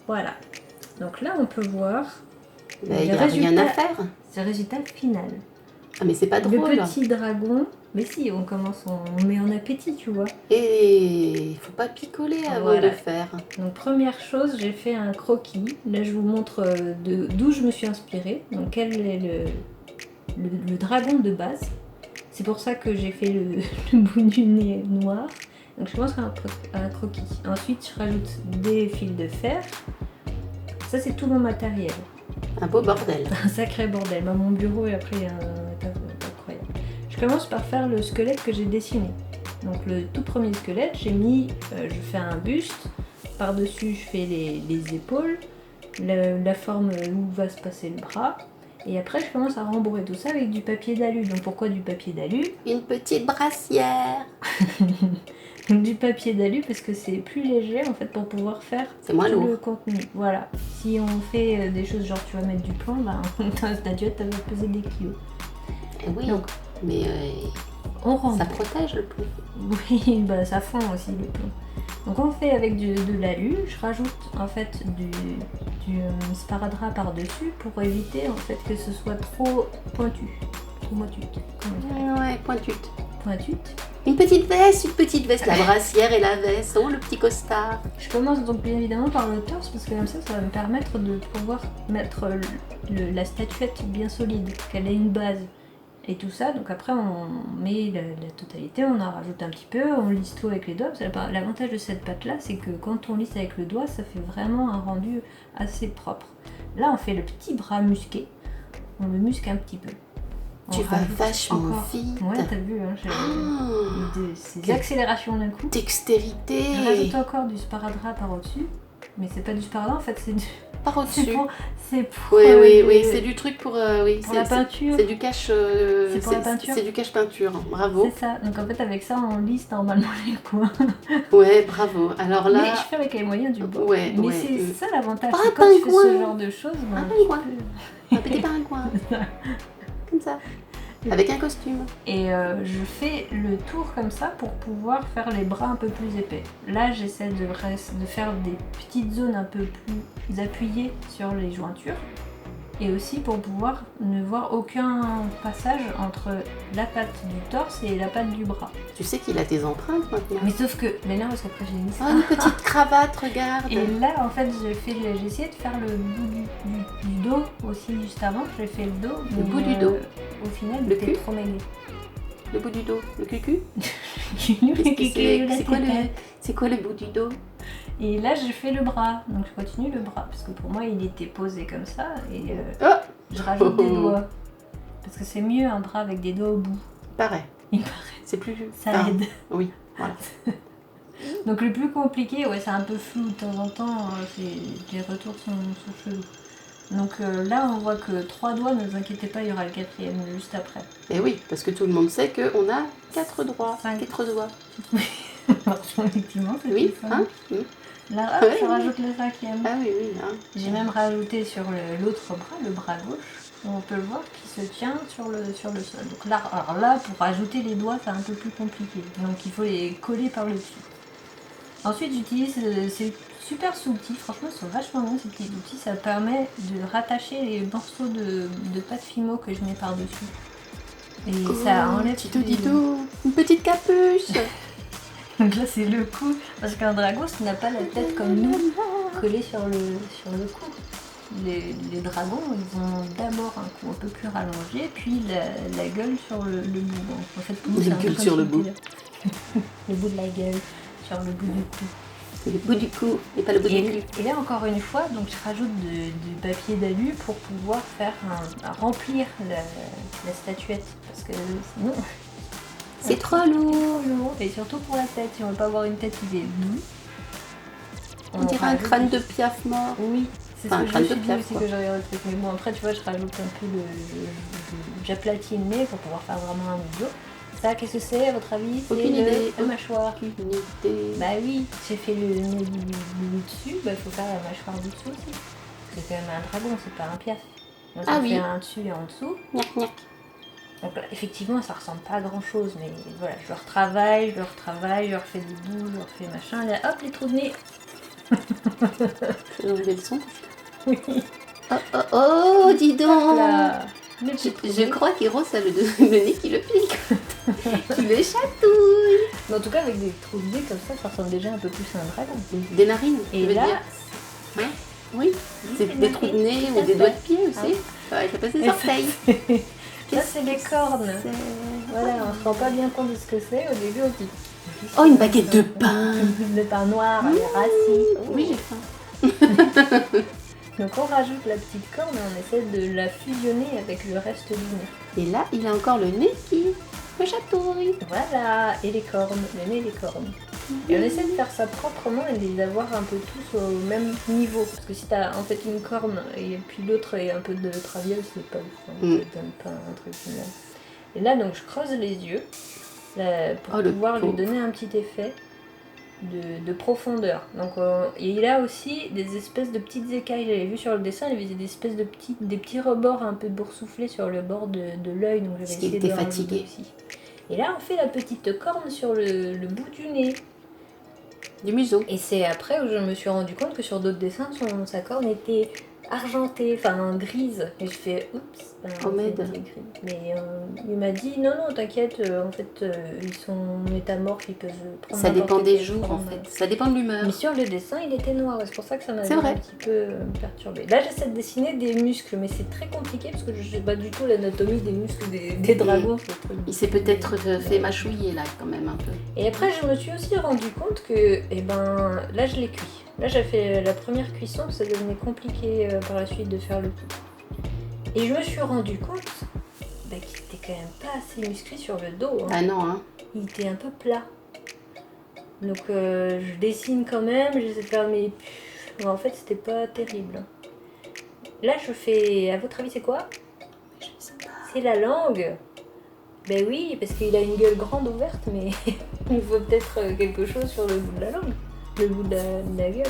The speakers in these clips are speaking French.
Voilà. Donc là, on peut voir Il n'y a rien à faire. c'est le résultat final. Ah, mais c'est pas drôle. Le petit dragon, mais si, on met en appétit, tu vois. Et il faut pas picoler avant Voilà. de faire. Donc première chose, j'ai fait un croquis. Là, je vous montre d'où je me suis inspirée. Donc quel est le dragon de base. C'est pour ça que j'ai fait le bout du nez noir. Donc je commence par un croquis. Ensuite, je rajoute des fils de fer. Ça, c'est tout mon matériel. Un beau bordel. Un sacré bordel. Bah, mon bureau est après incroyable. Je commence par faire le squelette que j'ai dessiné. Donc le tout premier squelette, je fais un buste. Par-dessus, je fais les épaules, la forme où va se passer le bras. Et après, je commence à rembourrer tout ça avec du papier d'alu. Donc pourquoi du papier d'alu? Une petite brassière. Du papier d'alu parce que c'est plus léger en fait pour pouvoir faire tout le contenu. Voilà. Si on fait des choses genre tu vas mettre du plomb, ben ta statuette elle va peser des kilos. Oui, donc, mais on rembourre. Ça protège le plomb. Oui, bah ça fond aussi le plomb. Donc on fait avec de l'alu, je rajoute en fait du sparadrap par-dessus pour éviter en fait que ce soit trop pointu. Trop moitute. Ouais, pointute. Pointute. Une petite veste, la brassière et la veste, oh le petit costard. Je commence donc bien évidemment par le torse parce que comme ça va me permettre de pouvoir mettre la statuette bien solide, qu'elle ait une base. Et tout ça, donc après on met la totalité, on en rajoute un petit peu, on lisse tout avec les doigts. L'avantage de cette pâte là, c'est que quand on lisse avec le doigt, ça fait vraiment un rendu assez propre. Là on fait le petit bras musqué, on le musque un petit peu. Tu vas vachement vite. Ouais, t'as vu, hein, j'ai des accélérations d'un coup. Dextérité. Je rajoute encore du sparadrap par au-dessus, mais c'est pas du sparadrap en fait, c'est du... Par au-dessus. C'est pour oui, c'est du truc pour, pour la peinture. C'est du cache. C'est pour la peinture. C'est du cache peinture. Bravo. C'est ça. Donc en fait avec ça on lisse normalement les coins. Ouais, bravo. Alors là. Mais je fais avec les moyens du bord. Ouais, mais ouais. c'est ça l'avantage. Oh, c'est quand tu fais ce genre de choses. Un pingouin. Un petit pingouin. Comme ça. Avec un costume. Et je fais le tour comme ça pour pouvoir faire les bras un peu plus épais. Là, j'essaie de faire des petites zones un peu plus appuyées sur les jointures. Et aussi pour pouvoir ne voir aucun passage entre la patte du torse et la patte du bras. Tu sais qu'il a tes empreintes maintenant. Mais sauf que, mais non, parce qu'après j'ai mis ça. Oh, une petite cravate, regarde. Et là, en fait, j'ai essayé de faire le bout du dos aussi juste avant. J'ai fait le dos. Le bout du dos. Au final, Le c'était cul. trop maigre. Le bout du dos. Le cucu. C'est C'est quoi le bout du dos? Et là, j'ai fait le bras. Donc, je continue le bras. Parce que pour moi, il était posé comme ça. Et je rajoute des doigts. Parce que c'est mieux un bras avec des doigts au bout. Pareil. Il paraît. C'est plus... Ça aide. Oui, voilà. Donc le plus compliqué, ouais, c'est un peu flou de temps en temps, les retours sont chelous. Donc là, on voit que 3 doigts, ne vous inquiétez pas, il y aura le 4e juste après. Et oui, parce que tout le monde sait qu'on a 4 doigts. 4 doigts. Effectivement, c'est oui, ça. Hein Là, hop, je rajoute le 5e. Ah oui, oui. Hein. J'ai même rajouté sur l'autre bras, le bras gauche, on peut le voir qui se tient sur le sol. Donc là, alors là, pour rajouter les doigts, c'est un peu plus compliqué. Donc il faut les coller par le dessus. Ensuite, j'utilise ces super sous-outils. Franchement, ils sont vachement bons ces petits outils. Ça permet de rattacher les morceaux de pâte Fimo que je mets par-dessus. Et ça enlève une petite capuche. Donc là, c'est le cou. Parce qu'un dragon, ça n'a pas la tête comme nous, collée sur le cou. Les dragons, ils ont d'abord un cou un peu plus rallongé, puis la gueule sur le bout. En fait, la gueule sur le bout. Le bout de la gueule. Sur le bout du cou. Le bout du cou et pas le bout du cul. Et là encore une fois, donc je rajoute du papier d'alu pour pouvoir faire remplir la statuette. Parce que sinon... C'est trop lourd. Et surtout pour la tête, si on veut pas avoir une tête qui est nue. On dirait un crâne de piaf mort. Oui, c'est enfin, ce que je me suis dit aussi que j'aurais retrouvé. Mais bon, après tu vois, je rajoute un peu j'aplatis le nez pour pouvoir faire vraiment un museau. Ça, qu'est-ce que c'est à votre avis? C'est la mâchoire. Aucune idée. Bah oui, j'ai fait le nez du dessus, bah il faut faire la mâchoire du dessous aussi. C'est quand même un dragon, c'est pas un piaf. Donc ça fait un dessus et un dessous. Gnac, gnac. Donc là, effectivement, ça ressemble pas à grand chose, mais voilà, je le retravaille, je refais des bouts, je refais machin. Là, hop, les trous de nez. Je vais enlever le son. Oui. Oh, dis donc. Là. Je crois qu'Eros a le nez qui le pique. Qui le chatouille. Mais en tout cas, avec des trous de nez comme ça ressemble déjà un peu plus à un dragon. Des narines, Et tu veux là, dire? Ouais. Oui, c'est des trous de nez ou des doigts de pied aussi. Ouais, t'as passé des orteils. Là, c'est les cornes. C'est- Voilà, on se rend pas bien compte de ce que c'est. Au début, on se dit. Oh, une baguette de pain. Le pain noir, les racines. Oui, j'ai faim. Donc, on rajoute la petite corne et on essaie de la fusionner avec le reste du nez. Et là, il a encore le nez qui me chatouille. Voilà, et les cornes, le nez et les cornes. Et on essaie de faire ça proprement et de les avoir un peu tous au même niveau. Parce que si t'as en fait une corne et puis l'autre est un peu de traviole, c'est pas ça donne pas un truc final. Et là, donc, je creuse les yeux là, pour pouvoir lui donner un petit effet de profondeur. Donc, il a aussi des espèces de petites écailles. J'avais vu sur le dessin, il y avait des espèces de des petits rebords un peu boursouflés sur le bord de l'œil. Donc, j'avais essayé de fatigué aussi. Et là, on fait la petite corne sur le bout du nez. Du museau. Et c'est après où je me suis rendu compte que sur d'autres dessins, sa corne était argentée, enfin grise. Et je fais oups, mais il m'a dit non, t'inquiète, en fait, ils sont métamorphes, ils peuvent prendre. Ça dépend des jours en fait, ça dépend de l'humeur. Mais sur le dessin, il était noir, c'est pour ça que ça m'avait un petit peu perturbée. Là, j'essaie de dessiner des muscles, mais c'est très compliqué parce que je sais pas du tout l'anatomie des muscles des dragons. Il s'est peut-être fait mâchouiller là quand même un peu. Et après, je me suis aussi rendu compte que, là, je l'ai cuit. Là, j'ai fait la première cuisson, ça devenait compliqué par la suite de faire le tout. Et je me suis rendu compte qu'il était quand même pas assez musclé sur le dos. Hein. Ah non, hein. Il était un peu plat. Donc, je dessine quand même, j'essaie de faire mes... Mais en fait, c'était pas terrible. Là, je fais... À votre avis, c'est quoi? Je sais pas. C'est la langue. Ben oui, parce qu'il a une gueule grande ouverte, mais il faut peut-être quelque chose sur le bout de la langue. Le bout de la gueule.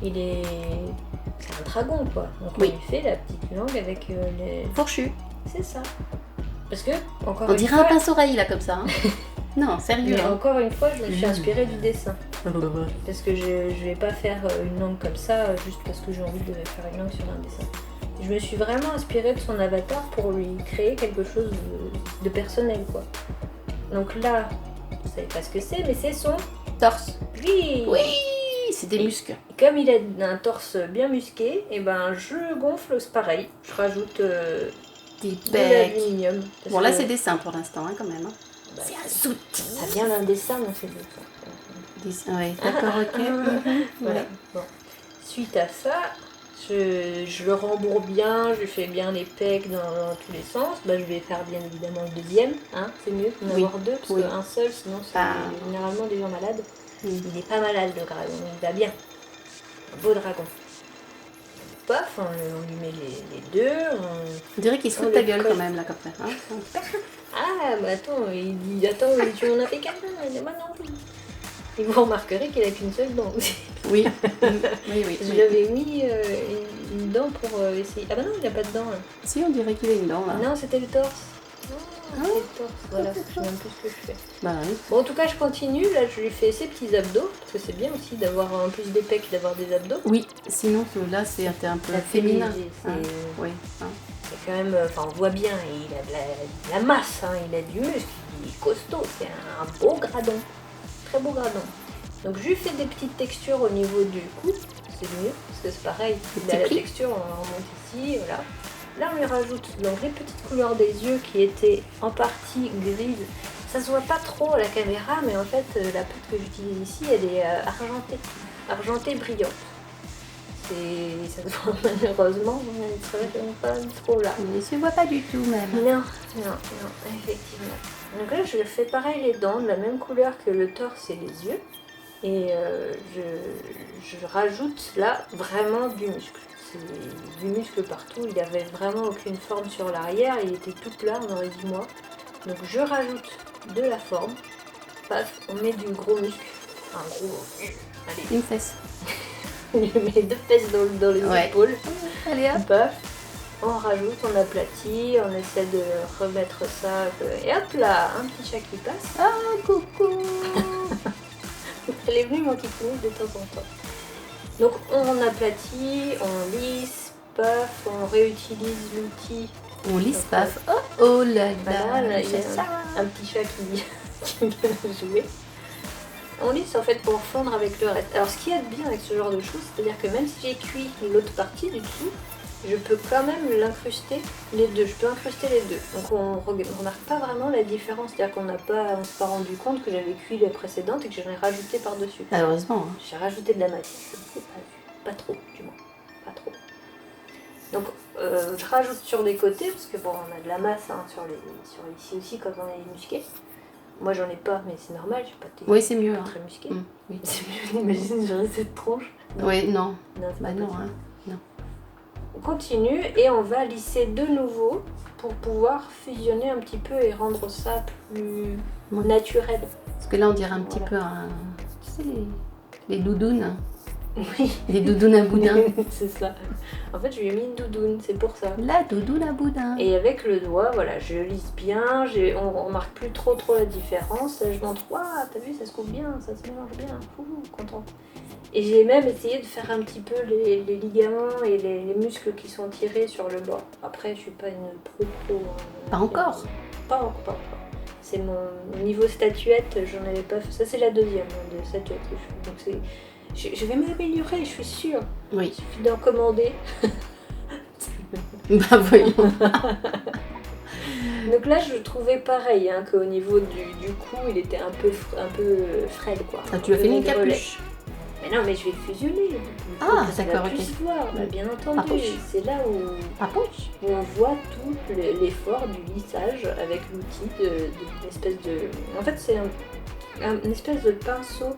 C'est un dragon, quoi. Donc on lui fait la petite langue avec les... Fourchu. C'est ça. Parce que, encore on dirait un pince-oreille, là, comme ça. Hein. Non, sérieux. Mais hein. encore une fois, je me suis inspirée du dessin. Parce que je vais pas faire une langue comme ça, juste parce que j'ai envie de faire une langue sur un dessin. Je me suis vraiment inspirée de son avatar pour lui créer quelque chose de personnel, quoi. Donc là, vous savez pas ce que c'est, mais c'est son torse. Oui. Oui, c'est des muscles. Et comme il a un torse bien musqué, et je gonfle, c'est pareil. Je rajoute des de l'aluminium. Bon là c'est dessin pour l'instant, hein, quand même. Hein. C'est un outil. Ça vient d'un dessin, mais c'est dessin. Ouais, d'accord, ok. Voilà. Bon. Suite à ça, je le rembourre bien, je fais bien les pecs dans tous les sens. Je vais faire bien évidemment le deuxième, hein, c'est mieux d'en avoir deux, parce qu'un seul, sinon c'est généralement des gens malades. Il n'est pas malade le dragon, il va bien. Un beau dragon. Paf, on lui met les deux. On dirait qu'il se fout de ta gueule quand même là comme ça. Hein. Ah, mais attends, il dit attends, tu en as fait 4 ans, il dit bah non. Et vous remarquerez qu'il n'a qu'une seule dent aussi. Oui, oui. J'avais mis une dent pour essayer. Ah bah non, il n'a pas de dent là. Si, on dirait qu'il a une dent là. Non, c'était le torse. C'était le torse, voilà, je sais même plus ce que je fais. Bah oui. Bon, en tout cas, je continue. Là, je lui fais ses petits abdos, parce que c'est bien aussi d'avoir un plus d'épais que d'avoir des abdos. Oui, sinon là, c'est un peu féminin. Oui. C'est quand même, enfin, on voit bien, il a de la masse, hein, il a du muscle, il est costaud, c'est un beau gradon. Très beau gradon. Donc je lui fais des petites textures au niveau du cou, c'est mieux, parce que c'est pareil, il a la texture, on remonte ici, voilà. Là on lui rajoute donc les petites couleurs des yeux qui étaient en partie grises. Ça se voit pas trop à la caméra, mais en fait la pâte que j'utilise ici, elle est argentée brillante. Ça se voit malheureusement, ça va pas trop là. Il ne se voit pas du tout même. Non, effectivement. Donc là, je fais pareil les dents, de la même couleur que le torse et les yeux. Et je rajoute là vraiment du muscle. C'est du muscle partout. Il n'y avait vraiment aucune forme sur l'arrière. Il était tout plat, on aurait dit moi. Donc je rajoute de la forme. Paf, on met du gros muscle. Un gros... Allez. Une fesse. On lui met 2 fesses dans les épaules. Allez hop. Paf. On rajoute, on aplatit, on essaie de remettre ça. Et hop là, un petit chat qui passe. Ah, coucou. Elle est venue m'enquiquiner de temps en temps. Donc on aplatit, on lisse, paf, on réutilise l'outil. On lisse, paf. Oh là Voilà, là, il y a ça. un petit chat qui vient jouer. On lisse en fait pour fondre avec le reste. Alors ce qu'il y a de bien avec ce genre de choses, c'est-à-dire que même si j'ai cuit l'autre partie du dessous, je peux quand même l'incruster les deux. Je peux incruster les deux. Donc on remarque pas vraiment la différence. C'est-à-dire qu'on on s'est pas rendu compte que j'avais cuit la précédente et que j'en ai rajouté par-dessus. Heureusement. Hein. J'ai rajouté de la matière. Je ne sais pas trop du moins. Pas trop. Donc je rajoute sur les côtés parce que bon, on a de la masse hein, sur ici aussi quand on est musqué. Moi j'en ai pas, mais c'est normal, j'ai pas été oui, c'est mieux, très musqué. Oui. C'est mieux, imagine, j'aurais cette tronche. Oui, non. Non, bah non, hein. Non. On continue et on va lisser de nouveau pour pouvoir fusionner un petit peu et rendre ça plus naturel. Parce que là on dirait un petit peu tu sais, les doudounes. Hein. Oui. Les doudounes à boudin. C'est ça. En fait, je lui ai mis une doudoune, c'est pour ça. La doudoune à boudin. Et avec le doigt, voilà, je lisse bien, on remarque plus trop la différence. Là, je montre, waouh, t'as vu, ça se coupe bien, ça se mélange bien, content. Et j'ai même essayé de faire un petit peu les ligaments et les muscles qui sont tirés sur le bas. Après, je suis pas une pro. Pas encore. Pas encore. C'est mon niveau statuette, j'en avais pas fait. Ça, c'est la deuxième de statuette que je fais. Donc je vais m'améliorer, je suis sûre. Oui. Il suffit d'en commander. Bah voyons. Donc là, je trouvais pareil, hein, qu'au niveau du cou, il était un peu frêle, quoi. Ah, tu as fait une capuche. Mais non, mais je vais fusionner. Ah, d'accord, ok. Voir, bah, bien entendu. C'est là où on voit tout l'effort du lissage avec l'outil d'une espèce de... En fait, c'est une espèce de pinceau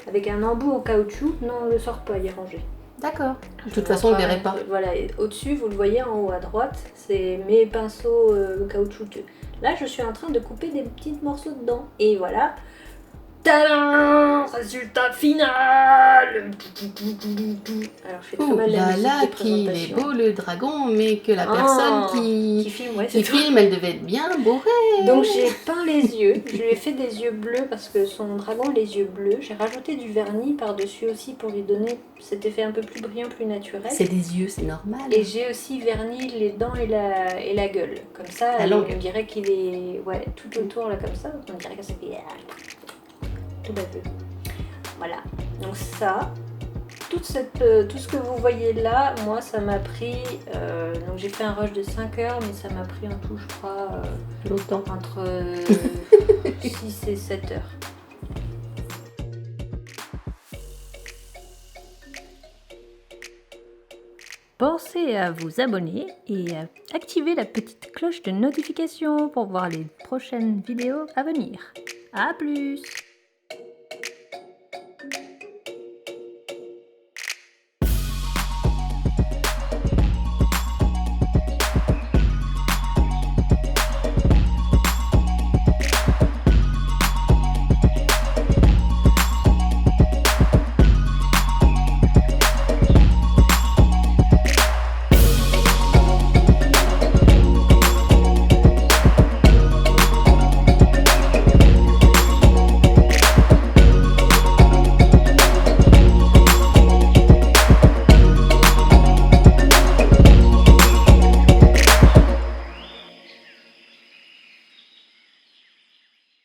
avec un embout en caoutchouc. Non, on ne le sort pas, il est rangé. D'accord. De toute façon, on ne le verrait pas. Voilà, au-dessus, vous le voyez en haut à droite, c'est mes pinceaux caoutchouteux. Là, je suis en train de couper des petits morceaux dedans. Et voilà. Tadam! Résultat final! Alors, je fais très mal la musique de qu'il est beau le dragon, mais que la personne qui filme, elle devait être bien bourrée. Donc j'ai peint les yeux, je lui ai fait des yeux bleus parce que son dragon a les yeux bleus. J'ai rajouté du vernis par-dessus aussi pour lui donner cet effet un peu plus brillant, plus naturel. C'est des yeux, c'est normal. Et j'ai aussi verni les dents et la gueule. Comme ça, on dirait qu'il est tout autour là comme ça. On dirait que c'est tout à fait. Voilà, donc ça, tout ce que vous voyez là, moi ça m'a pris, donc j'ai fait un rush de 5 heures, mais ça m'a pris en tout, je crois, longtemps, entre 6 et 7 heures. Pensez à vous abonner et à activer la petite cloche de notification pour voir les prochaines vidéos à venir. A plus!